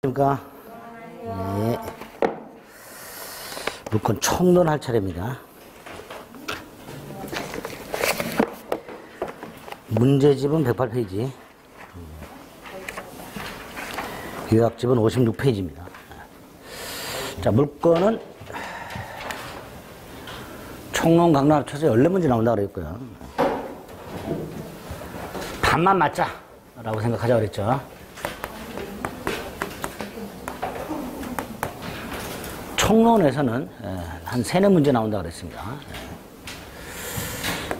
그러니까 네. 물건 총론 할 차례입니다. 문제집은 108페이지, 요약집은 56페이지입니다. 자, 물건은 총론 강론 합쳐서 14문제 나온다고 그랬고요. 반만 맞자 라고 생각하자고 그랬죠. 총론에서는 한 3-4문제 나온다고 그랬습니다.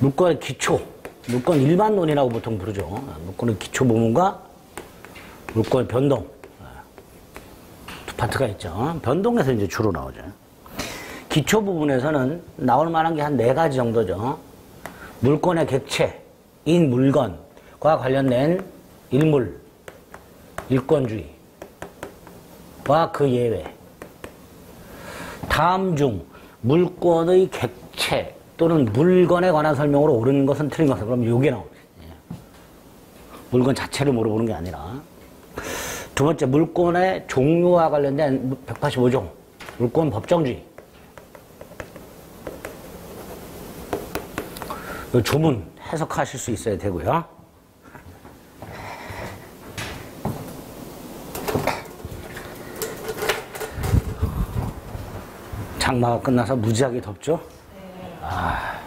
물건의 기초, 물건 일반론이라고 보통 부르죠. 물건의 기초 부분과 물건의 변동, 두 파트가 있죠. 변동에서 이제 주로 나오죠. 기초 부분에서는 나올 만한 게 한 4가지 정도죠. 물건의 객체인 물건과 관련된 일물, 일권주의와 그 예외. 다음 중 물건의 객체 또는 물건에 관한 설명으로 옳은 것은 틀린 것은, 그럼 요게 나옵니다. 물건 자체를 물어보는 게 아니라. 두 번째, 물건의 종류와 관련된 185종 물건 법정주의. 요 조문 해석하실 수 있어야 되고요. 장마가 끝나서 무지하게 덥죠? 아,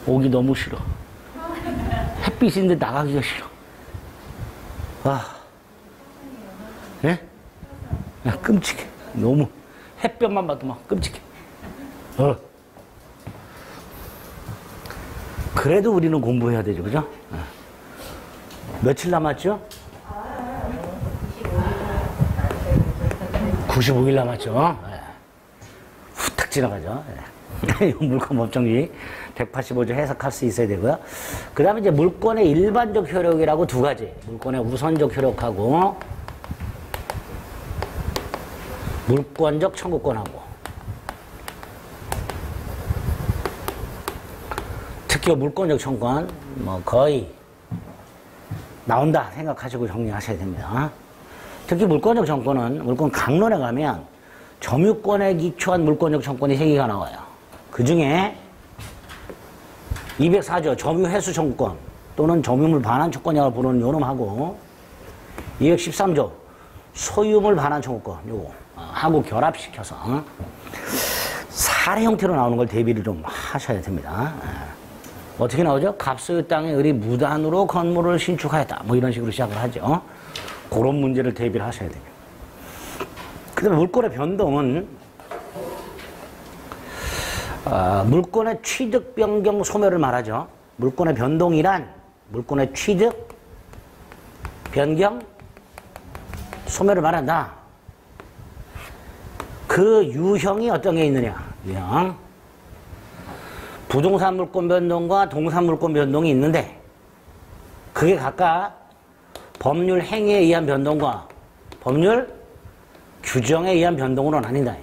오기 너무 싫어. 햇빛인데 나가기가 싫어. 아, 예? 야, 끔찍해. 너무 햇볕만 봐도 막 끔찍해. 그래도 우리는 공부해야 되죠, 그죠? 며칠 남았죠? 95일 남았죠? 후딱 지나가죠. 물건 법정주의 185조 해석할 수 있어야 되고요. 그 다음에 이제 물건의 일반적 효력이라고 2가지. 물건의 우선적 효력하고 물권적 청구권하고. 특히 물권적 청구권 뭐 거의 나온다 생각하시고 정리하셔야 됩니다. 특히 물권적 청구권은 물권 강론에 가면 점유권에 기초한 물권적 청구권이 3개가 나와요. 그 중에 204조 점유회수 청구권 또는 점유물 반환 청구권이라고 부르는 요놈하고 213조 소유물 반환 청구권 요거 하고 결합시켜서 사례 형태로 나오는 걸 대비를 좀 하셔야 됩니다. 어떻게 나오죠? 갑소유 땅에 을이 무단으로 건물을 신축하였다. 뭐 이런 식으로 시작을 하죠. 그런 문제를 대비를 하셔야 돼요. 그 다음에 물건의 변동은 물건의 취득, 변경, 소멸을 말하죠. 물건의 변동이란 물건의 취득, 변경, 소멸을 말한다. 그 유형이 어떤 게 있느냐. 유형. 부동산 물권 변동과 동산 물권 변동이 있는데 그게 각각 법률 행위에 의한 변동과 법률 규정에 의한 변동으로 나뉜다.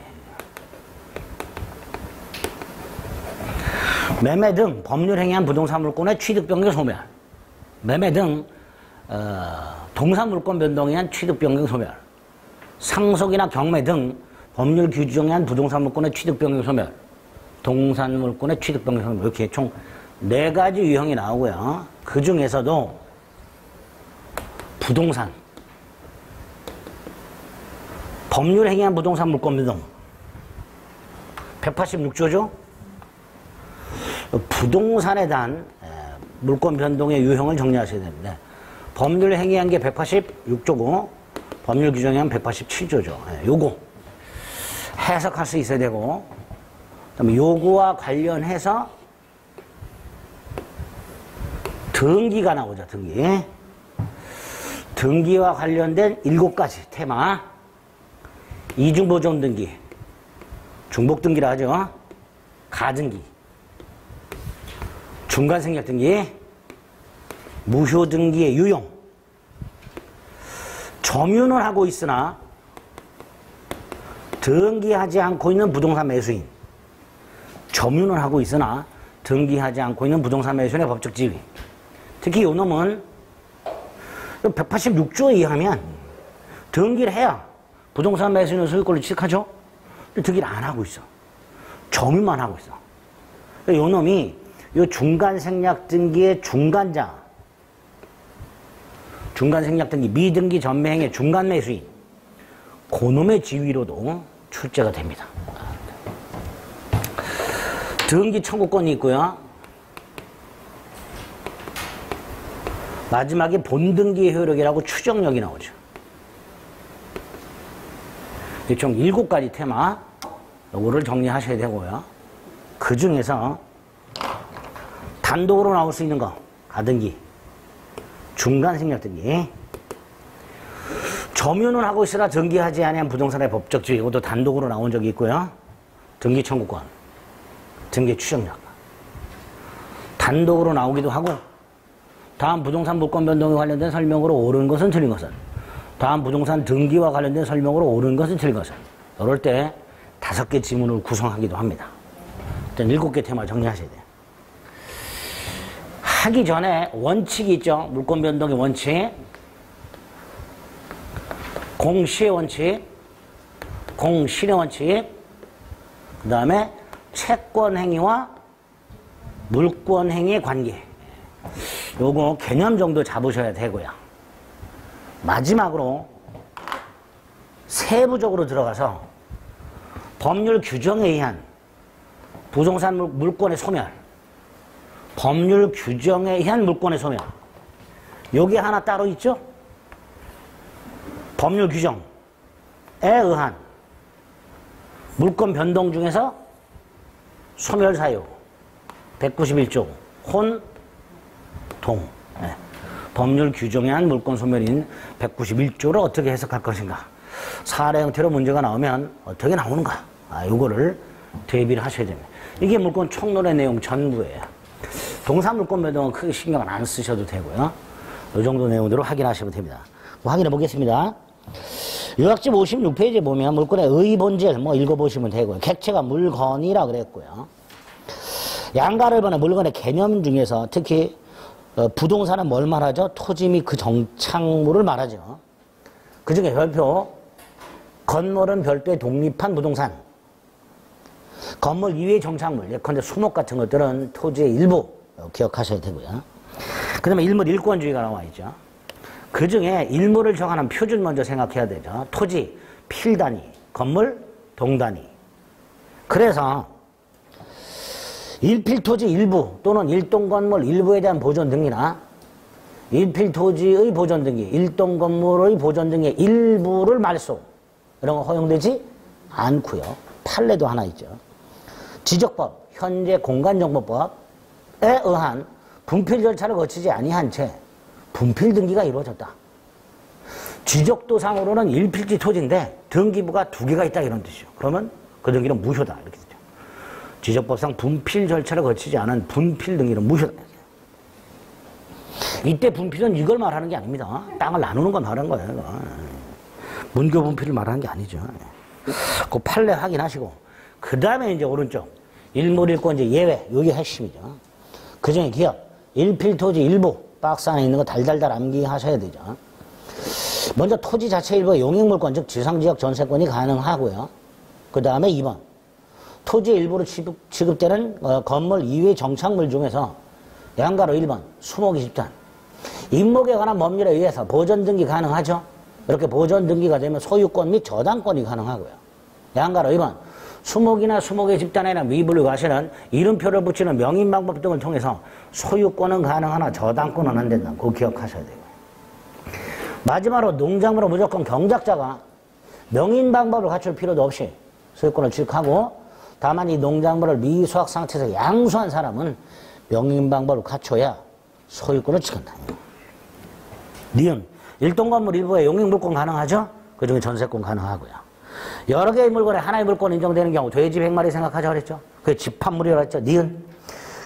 매매 등 법률 행위한 부동산 물권의 취득, 변경, 소멸. 매매 등 동산 물권 변동에 의한 취득, 변경, 소멸. 상속이나 경매 등 법률 규정에 의한 부동산 물권의 취득, 변경, 소멸. 동산 물권의 취득, 변경, 소멸. 이렇게 총 4가지 유형이 나오고요. 그 중에서도 부동산, 법률 행위한 부동산 물권 변동 186조죠. 부동산에 대한 물권 변동의 유형을 정리하셔야 됩니다. 법률 행위한 게 186조고 법률 규정에 한 187조죠. 요거 해석할 수 있어야 되고, 그다음에 요거와 관련해서 등기가 나오죠. 등기. 등기와 관련된 7가지 테마. 이중보존 등기, 중복 등기라 하죠. 가등기, 중간생략 등기, 무효 등기의 유용, 점유는 하고 있으나 등기하지 않고 있는 부동산 매수인, 점유는 하고 있으나 등기하지 않고 있는 부동산 매수인의 법적 지위. 특히 이 놈은 186조에 의하면 등기를 해야 부동산 매수인은 소유권을 취득하죠? 근데 등기를 안 하고 있어. 점유만 하고 있어. 요 놈이 요 중간생략등기의 중간자, 중간생략등기 미등기 전매행의 중간매수인, 그놈의 지위로도 출제가 됩니다. 등기 청구권이 있고요. 마지막에 본등기 효력이라고 추정력이 나오죠. 총 7가지 테마, 요거를 정리하셔야 되고요. 그 중에서 단독으로 나올 수 있는 거, 가등기, 중간생략등기, 점유는 하고 있으나 등기하지 아니한 부동산의 법적 지위, 이것도 단독으로 나온 적이 있고요. 등기 청구권, 등기 추정력, 단독으로 나오기도 하고, 다음 부동산 물권 변동에 관련된 설명으로 옳은 것은 틀린 것은, 다음 부동산 등기와 관련된 설명으로 옳은 것은 틀린 것은, 이럴 때 5개 지문을 구성하기도 합니다. 일단 7개 테마 정리하셔야 돼요. 하기 전에 원칙이 있죠. 물권 변동의 원칙, 공시의 원칙, 공실의 원칙, 그 다음에 채권 행위와 물권 행위의 관계. 요거 개념 정도 잡으셔야 되고요. 마지막으로 세부적으로 들어가서 법률 규정에 의한 부동산 물권의 소멸, 법률 규정에 의한 물권의 소멸, 여기 하나 따로 있죠? 법률 규정에 의한 물권 변동 중에서 소멸 사유 191조 혼, 동. 네. 법률 규정에 의한 물권 소멸인 191조를 어떻게 해석할 것인가. 사례 형태로 문제가 나오면 어떻게 나오는가. 요거를 대비를 하셔야 됩니다. 이게 물권 총론의 내용 전부예요. 동사 물권 변동은 크게 신경을 안 쓰셔도 되고요. 이 정도 내용대로 확인하시면 됩니다. 확인해 보겠습니다. 요약집 56페이지에 보면 물권의 의본질 읽어보시면 되고요. 객체가 물건이라 그랬고요. 양가를 보는 물건의 개념 중에서 특히 부동산은 뭘 말하죠? 토지 및 그 정착물을 말하죠. 그 중에 별표, 건물은 별도의 독립한 부동산. 건물 이외의 정착물, 예컨대 수목 같은 것들은 토지의 일부 기억하셔야 되고요. 그 다음에 일물 일권주의가 나와 있죠. 그 중에 일물을 정하는 표준 먼저 생각해야 되죠. 토지, 필단위, 건물, 동단위. 그래서 일필토지 일부 또는 일동건물 일부에 대한 보존 등이나 일필토지의 보존 등기, 일동건물의 보존 등의 일부를 말소, 이런 거 허용되지 않고요. 판례도 하나 있죠. 지적법, 현재 공간정보법에 의한 분필 절차를 거치지 아니한 채 분필 등기가 이루어졌다. 지적도상으로는 일필지 토지인데 등기부가 2개가 있다 이런 뜻이죠. 그러면 그 등기는 무효다 이렇게 되죠. 지적법상 분필 절차를 거치지 않은 분필 등기는 무효다. 이때 분필은 이걸 말하는 게 아닙니다. 땅을 나누는 걸 말하는 거예요. 문교 분필을 말하는 게 아니죠. 그 판례 확인하시고 그 다음에 이제 오른쪽 일물일권제 예외, 이게 핵심이죠. 그 중에 기업, 일필토지 일부 박스 안에 있는 거 달달달 암기하셔야 되죠. 먼저 토지 자체 일부의 용익물권, 즉 지상지역 전세권이 가능하고요. 그 다음에 2번 토지의 일부로 취급되는 건물 이외의 정착물 중에서 양가로 1번 수목이 집단, 임목에 관한 법률에 의해서 보존등기 가능하죠. 이렇게 보존등기가 되면 소유권 및 저당권이 가능하고요. 양가로 2번 수목이나 수목의 집단에나 미분류 과실은 이름표를 붙이는 명인방법 등을 통해서 소유권은 가능하나 저당권은 안 된다. 그거 기억하셔야 돼요. 마지막으로 농작물은 무조건 경작자가 명인방법을 갖출 필요도 없이 소유권을 취득하고, 다만 이 농작물을 미수확 상태에서 양수한 사람은 명인방법을 갖춰야 소유권을 취득한다. 니은 일동건물 일부에 용익물권 가능하죠? 그 중에 전세권 가능하고요. 여러 개의 물건에 하나의 물권 인정되는 경우 돼지 100마리 생각하자 그랬죠? 그게 집합물이라고 했죠. 니은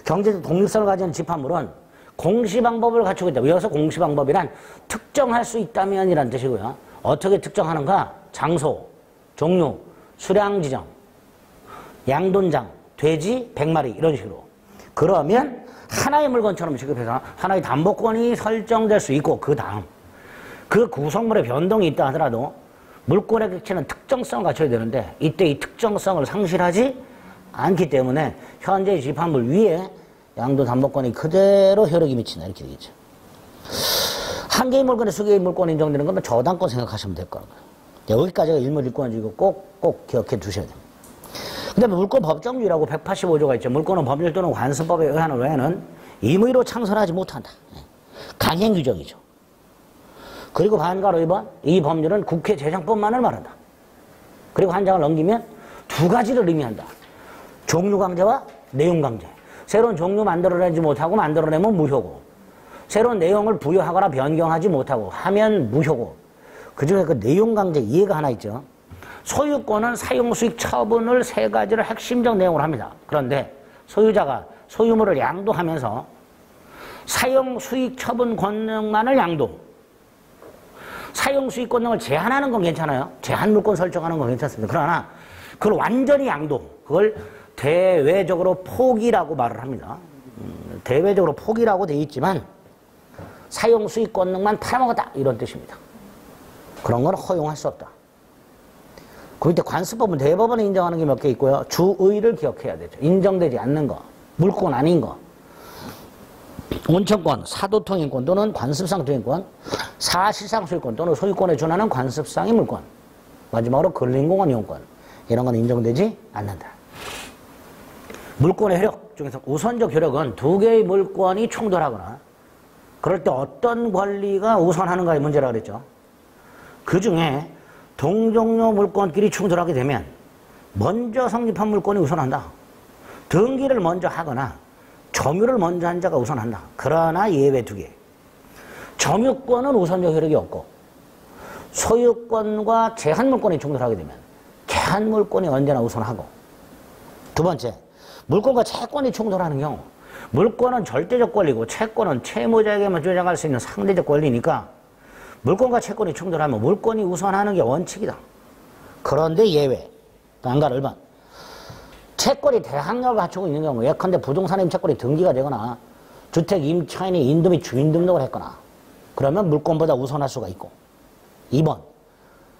경제적 독립성을 가진 집합물은 공시방법을 갖추고 있다. 여기서 공시방법이란 특정할 수 있다면 이란 뜻이고요. 어떻게 특정하는가? 장소, 종류, 수량 지정, 양돈장, 돼지 100마리 이런 식으로. 그러면 하나의 물건처럼 취급해서 하나의 담보권이 설정될 수 있고, 그 다음 그 구성물의 변동이 있다 하더라도 물권의 객체는 특정성을 갖춰야 되는데 이때 이 특정성을 상실하지 않기 때문에 현재 집합물 위에 양도담보권이 그대로 효력이 미친다 이렇게 되겠죠. 한 개의 물건에 수개의 물권이 인정되는 건 저당권 생각하시면 될 거라고요. 여기까지가 일물일권이고 꼭 기억해 두셔야 됩니다. 그 다음에 물권 법정주의라고 185조가 있죠. 물권은 법률 또는 관습법에 의하는 외에는 임의로 창설하지 못한다. 강행 규정이죠. 그리고 반가로 2번, 이 법률은 국회 제정법만을 말한다. 그리고 한 장을 넘기면 두 가지를 의미한다. 종류 강제와 내용 강제. 새로운 종류 만들어내지 못하고 만들어내면 무효고, 새로운 내용을 부여하거나 변경하지 못하고 하면 무효고, 그중에 그 내용 강제 이해가 하나 있죠. 소유권은 사용 수익 처분을 세 가지를 핵심적 내용으로 합니다. 그런데 소유자가 소유물을 양도하면서 사용 수익 처분 권능만을 양도, 사용 수익 권능을 제한하는 건 괜찮아요. 제한 물권 설정하는 건 괜찮습니다. 그러나 그걸 완전히 양도, 그걸 대외적으로 포기라고 말을 합니다. 대외적으로 포기라고 되어 있지만 사용 수익 권능만 팔아먹었다 이런 뜻입니다. 그런 건 허용할 수 없다. 그 밑에 관습법은 대법원에 인정하는 게 몇 개 있고요. 주의를 기억해야 되죠. 인정되지 않는 거, 물권 아닌 거, 원천권, 사도통행권 또는 관습상 통행권, 사실상 소유권 또는 소유권에 준하는 관습상의 물권, 마지막으로 근린공원 이용권, 이런 건 인정되지 않는다. 물권의 효력 중에서 우선적 효력은 두 개의 물권이 충돌하거나 그럴 때 어떤 권리가 우선하는가의 문제라 그랬죠. 그 중에 동종료 물권끼리 충돌하게 되면 먼저 성립한 물권이 우선한다. 등기를 먼저 하거나 점유를 먼저 한 자가 우선한다. 그러나 예외 두 개. 점유권은 우선적 효력이 없고 소유권과 제한물권이 충돌하게 되면 제한물권이 언제나 우선하고, 두 번째, 물권과 채권이 충돌하는 경우, 물권은 절대적 권리고 채권은 채무자에게만 주장할 수 있는 상대적 권리니까 물권과 채권이 충돌하면 물권이 우선하는 게 원칙이다. 그런데 예외, 반가를 1번. 채권이 대항력을 갖추고 있는 경우, 예컨대 부동산 임차권이 등기가 되거나 주택 임차인이 인도 및 주인 등록을 했거나 그러면 물권보다 우선할 수가 있고, 2번.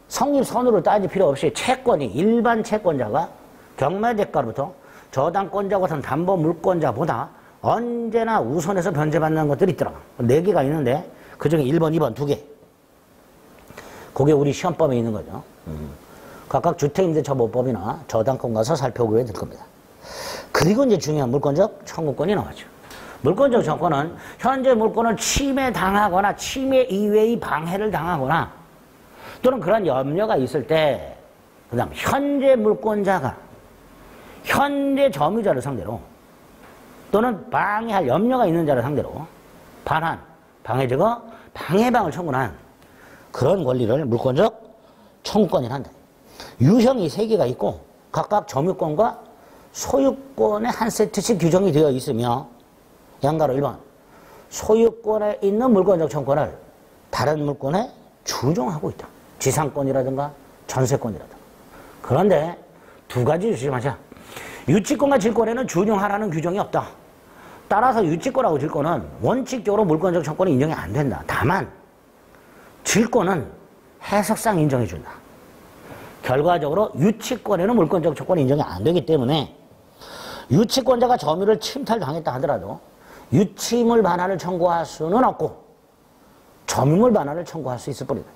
성립선으로 따질 필요 없이 채권이 일반 채권자가 경매대가로부터 저당권자 같은 담보 물권자보다 언제나 우선해서 변제받는 것들이 있더라. 4개가 있는데 그중에 1번, 2번 2개. 그게 우리 시험법에 있는 거죠. 각각 주택임대처보법이나 저당권 가서 살펴보게 될 겁니다. 그리고 이제 중요한 물권적 청구권이 나왔죠. 물권적 청구권은 현재 물권을 침해당하거나 침해 이외의 방해를 당하거나 또는 그런 염려가 있을 때, 그 다음 현재 물권자가 현재 점유자를 상대로 또는 방해할 염려가 있는 자를 상대로 반환, 방해제거, 방해방을 청구한 그런 권리를 물권적 청구권이라 한다. 유형이 3개가 있고 각각 점유권과 소유권의 한 세트씩 규정이 되어 있으며, 양가로 1번, 소유권에 있는 물권적 청구권을 다른 물권에 주종하고 있다. 지상권이라든가 전세권이라든가. 그런데 두 가지 조심하자. 유치권과 질권에는 준용하라는 규정이 없다. 따라서 유치권하고 질권은 원칙적으로 물권적 청구권이 인정이 안 된다. 다만 질권은 해석상 인정해준다. 결과적으로 유치권에는 물권적 청구권이 인정이 안 되기 때문에 유치권자가 점유를 침탈당했다 하더라도 유치물 반환을 청구할 수는 없고 점유물 반환을 청구할 수 있을 뿐이다.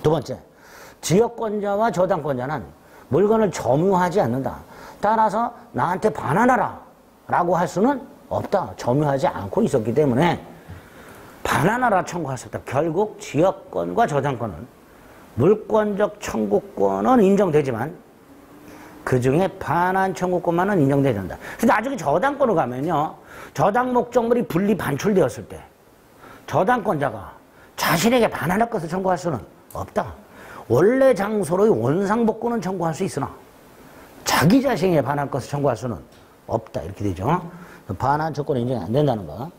두 번째, 지역권자와 저당권자는 물건을 점유하지 않는다. 따라서 나한테 반환하라 라고 할 수는 없다. 점유하지 않고 있었기 때문에 반환하라 청구할 수 없다. 결국 지역권과 저당권은 물권적 청구권은 인정되지만 그 중에 반환 청구권만은 인정되지 않는다. 근데 나중에 저당권으로 가면요, 저당 목적물이 분리 반출되었을 때 저당권자가 자신에게 반환할 것을 청구할 수는 없다. 원래 장소로의 원상복구는 청구할 수 있으나 자기 자신에게 반할 것을 청구할 수는 없다. 이렇게 되죠. 반환 청구권은 인정이 안 된다는 거.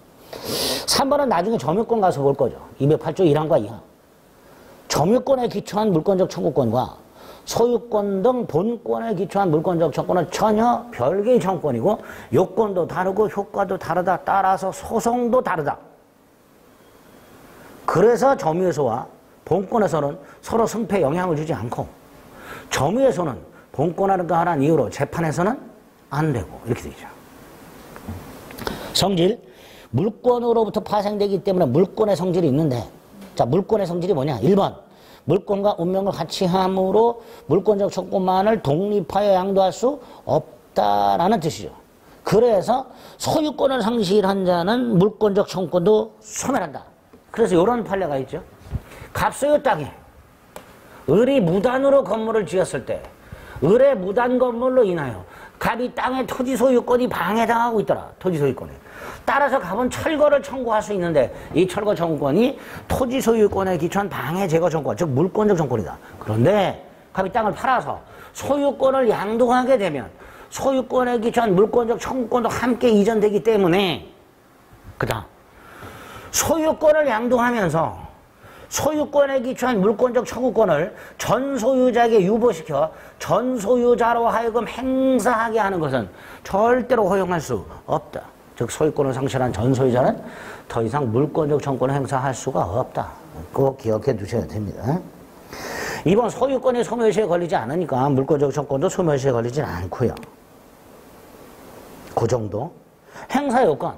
3번은 나중에 점유권 가서 볼 거죠. 208조 1항과 2항. 점유권에 기초한 물권적 청구권과 소유권 등 본권에 기초한 물권적 청구권은 전혀 별개의 청구권이고 요건도 다르고 효과도 다르다. 따라서 소송도 다르다. 그래서 점유소와 본권에서는 서로 승패에 영향을 주지 않고 점유에서는 본권하는 하라는 이유로 재판에서는 안 되고 이렇게 되죠. 성질, 물권으로부터 파생되기 때문에 물권의 성질이 있는데 자, 물권의 성질이 뭐냐? 1번, 물권과 운명을 같이 함으로 물권적 청구만을 독립하여 양도할 수 없다라는 뜻이죠. 그래서 소유권을 상실한 자는 물권적 청구권도 소멸한다. 그래서 이런 판례가 있죠. 갑소유 땅에 을이 무단으로 건물을 지었을 때 을의 무단 건물로 인하여 갑이 땅의 토지 소유권이 방해당하고 있더라. 토지 소유권에. 따라서 갑은 철거를 청구할 수 있는데 이 철거 청구권이 토지 소유권에 기초한 방해 제거 청구권, 즉 물권적 청구권이다. 그런데 갑이 땅을 팔아서 소유권을 양도하게 되면 소유권에 기초한 물권적 청구권도 함께 이전되기 때문에 그다음 소유권을 양도하면서 소유권에 기초한 물권적 청구권을 전 소유자에게 유보시켜 전 소유자로 하여금 행사하게 하는 것은 절대로 허용할 수 없다. 즉 소유권을 상실한 전 소유자는 더 이상 물권적 청구권을 행사할 수가 없다. 그거 기억해 두셔야 됩니다. 이번 소유권이 소멸시에 걸리지 않으니까 물권적 청구권도 소멸시에 걸리진 않고요. 그 정도. 행사요건.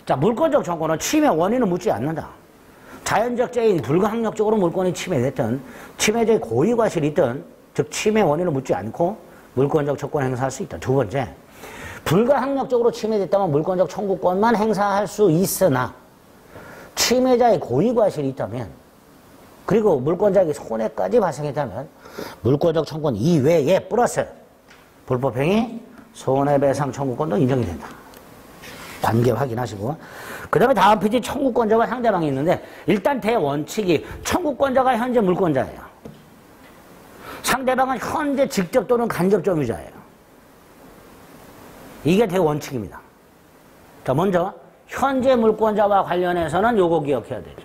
자, 물권적 청구권은 침해 원인을 묻지 않는다. 자연적 재해인 불가항력적으로 물권이 침해됐든 침해자의 고의과실이 있든 즉 침해 원인을 묻지 않고 물권적 청구권을 행사할 수 있다. 두 번째, 불가항력적으로 침해됐다면 물권적 청구권만 행사할 수 있으나 침해자의 고의과실이 있다면 그리고 물권자에게 손해까지 발생했다면 물권적 청구권 이외에 플러스 불법행위 손해배상 청구권도 인정이 된다. 관계 확인하시고 그 다음에 다음 페이지 청구권자와 상대방이 있는데 일단 대원칙이 청구권자가 현재 물권자예요. 상대방은 현재 직접 또는 간접 점유자예요. 이게 대원칙입니다. 자, 먼저 현재 물권자와 관련해서는 요거 기억해야 되죠.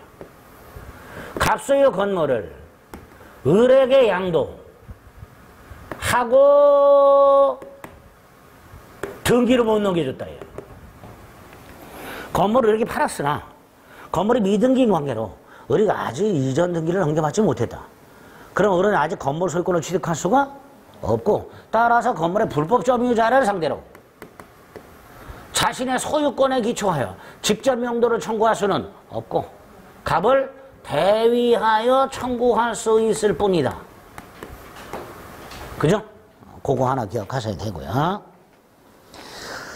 갑소유 건물을 을에게 양도하고 등기를 못 넘겨줬다. 건물을 이렇게 팔았으나 건물이 미등기인 관계로 을이가 아직 이전 등기를 넘겨받지 못했다. 그럼 을은 아직 건물 소유권을 취득할 수가 없고 따라서 건물의 불법 점유자를 상대로 자신의 소유권에 기초하여 직접 명도를 청구할 수는 없고 갑을 대위하여 청구할 수 있을 뿐이다. 그죠? 그거 하나 기억하셔야 되고요.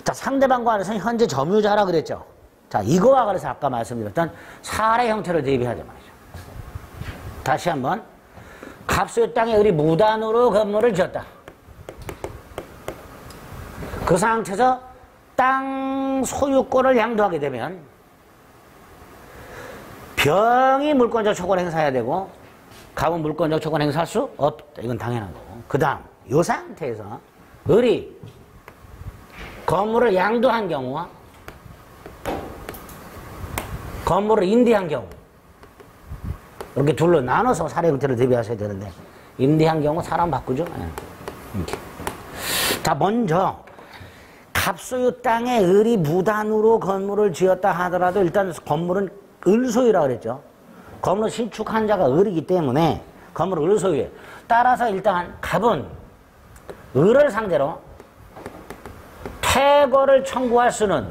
자, 상대방과 관해서는 현재 점유자라 그랬죠. 자, 이거와 관해서 아까 말씀드렸던 사례 형태를 대비하자 말이죠. 다시 한번 갑소유 땅에 을이 무단으로 건물을 지었다. 그 상태에서 땅 소유권을 양도하게 되면 병이 물권적 초권 행사해야 되고 갑은 물권적 초권 행사할 수 없다. 이건 당연한 거고. 그 다음 이 상태에서 을이 건물을 양도한 경우와 건물을 임대한 경우 이렇게 둘로 나눠서 사례 형태를 대비하셔야 되는데 임대한 경우 사람 바꾸죠. 이렇게. 자, 먼저 갑소유 땅에 을이 무단으로 건물을 지었다 하더라도 일단 건물은 을소유라고 그랬죠. 건물을 신축한 자가 을이기 때문에 건물은 을소유에 따라서 일단 갑은 을을 상대로 퇴거를 청구할 수는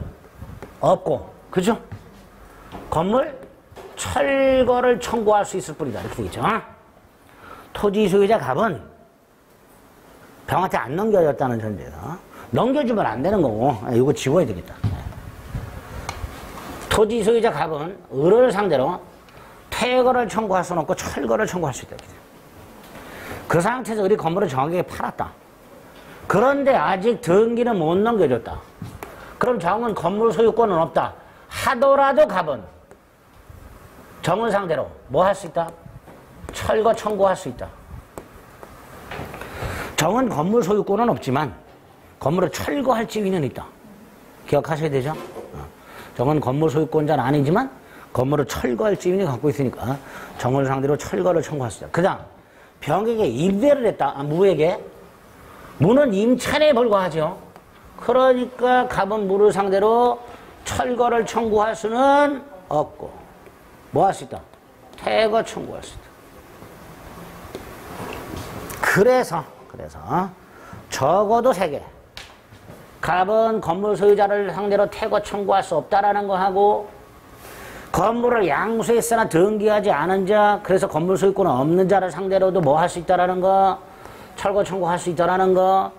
없고 그죠? 건물 철거를 청구할 수 있을 뿐이다. 이렇게 되겠죠. 토지 소유자 갑은 병한테 안 넘겨졌다는 전제에서 넘겨주면 안 되는 거고 이거 지워야 되겠다. 토지 소유자 갑은 을을 상대로 퇴거를 청구할 수는 없고 철거를 청구할 수 있다. 그 상태에서 을이 건물을 정확하게 팔았다. 그런데 아직 등기는 못 넘겨줬다. 그럼 정은 건물 소유권은 없다. 하더라도 갑은 정을 상대로 뭐 할 수 있다? 철거 청구할 수 있다. 정은 건물 소유권은 없지만 건물을 철거할 지위는 있다. 기억하셔야 되죠? 정은 건물 소유권자는 아니지만 건물을 철거할 지위는 갖고 있으니까 정을 상대로 철거를 청구할 수 있다. 그 다음 병에게 임대를 했다. 무에게. 무는 임차에 불과하죠. 그러니까 갑은 무를 상대로 철거를 청구할 수는 없고 뭐 할 수 있다? 퇴거 청구할 수 있다. 그래서 적어도 3개. 갑은 건물 소유자를 상대로 퇴거 청구할 수 없다라는 거 하고, 건물을 양수했으나 등기하지 않은 자, 그래서 건물 소유권은 없는 자를 상대로도 뭐 할 수 있다라는 거, 철거 청구할 수 있다라는 거,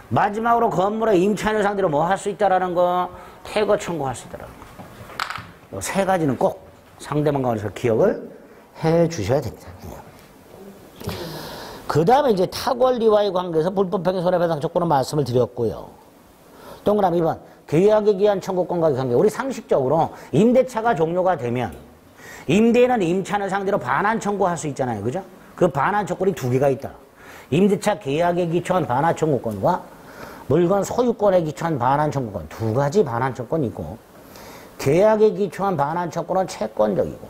마지막으로 건물의 임차인을 상대로 뭐 할 수 있다라는 거, 퇴거 청구할 수 있다라는 거. 이 3가지는 꼭 상대방과 관해서 기억을 해 주셔야 됩니다. 그 다음에 이제 타권리와의 관계에서 불법행위 손해배상 조건은 말씀을 드렸고요. 동그라미 2번. 계약에 기한 청구권과의 관계. 우리 상식적으로 임대차가 종료가 되면 임대인은 임차인을 상대로 반환 청구할 수 있잖아요. 그죠? 그 반환 조건이 2개가 있다. 임대차 계약에 기초한 반환 청구권과 물건 소유권에 기초한 반환 청구권. 2가지 반환 청구권이 있고, 계약에 기초한 반환 청구권은 채권적이고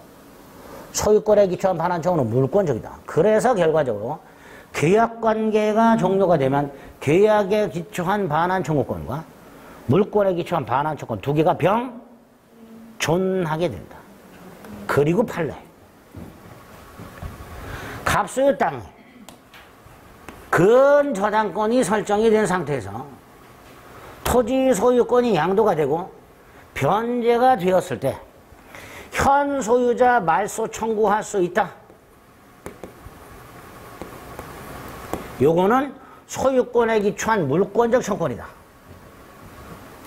소유권에 기초한 반환 청구권은 물권적이다. 그래서 결과적으로 계약관계가 종료가 되면 계약에 기초한 반환 청구권과 물권에 기초한 반환 청구권 2개가 병존하게 된다. 그리고 판례. 갑소유 땅에 근저당권이 설정이 된 상태에서 토지 소유권이 양도가 되고 변제가 되었을 때 현 소유자 말소 청구할 수 있다. 요거는 소유권에 기초한 물권적 청구권이다.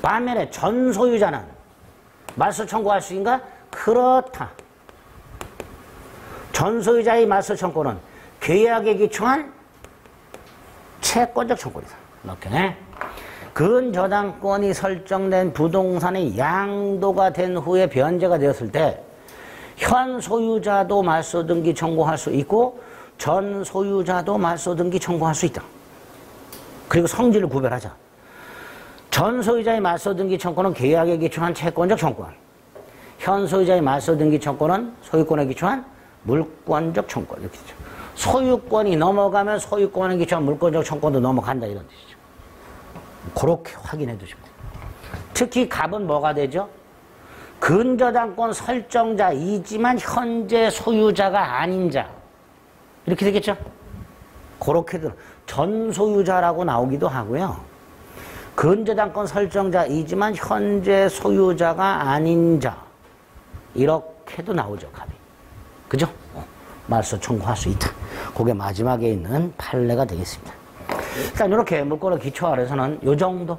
반면에 전 소유자는 말소 청구할 수 있는가? 그렇다. 전 소유자의 말소 청구는 계약에 기초한 채권적 청구이다. 이렇게 근저당권이 설정된 부동산이 양도가 된 후에 변제가 되었을 때 현 소유자도 말소 등기 청구할 수 있고 전 소유자도 말소 등기 청구할 수 있다. 그리고 성질을 구별하자. 전 소유자의 말소 등기 청구는 계약에 기초한 채권적 청구권. 현 소유자의 말소 등기 청구는 소유권에 기초한 물권적 청구권. 이렇게 되죠. 소유권이 넘어가면 소유권에 기초한 물권적 청구권도 넘어간다 이런 뜻이죠. 그렇게 확인해 두시면 돼요. 특히 갑은 뭐가 되죠? 근저당권 설정자이지만 현재 소유자가 아닌 자. 이렇게 되겠죠? 그렇게들 전 소유자라고 나오기도 하고요. 근저당권 설정자이지만 현재 소유자가 아닌 자. 이렇게도 나오죠, 갑이. 그죠? 말소 청구할 수 있다. 그게 마지막에 있는 판례가 되겠습니다. 일단 이렇게 물권의 기초 아래서는 요 정도.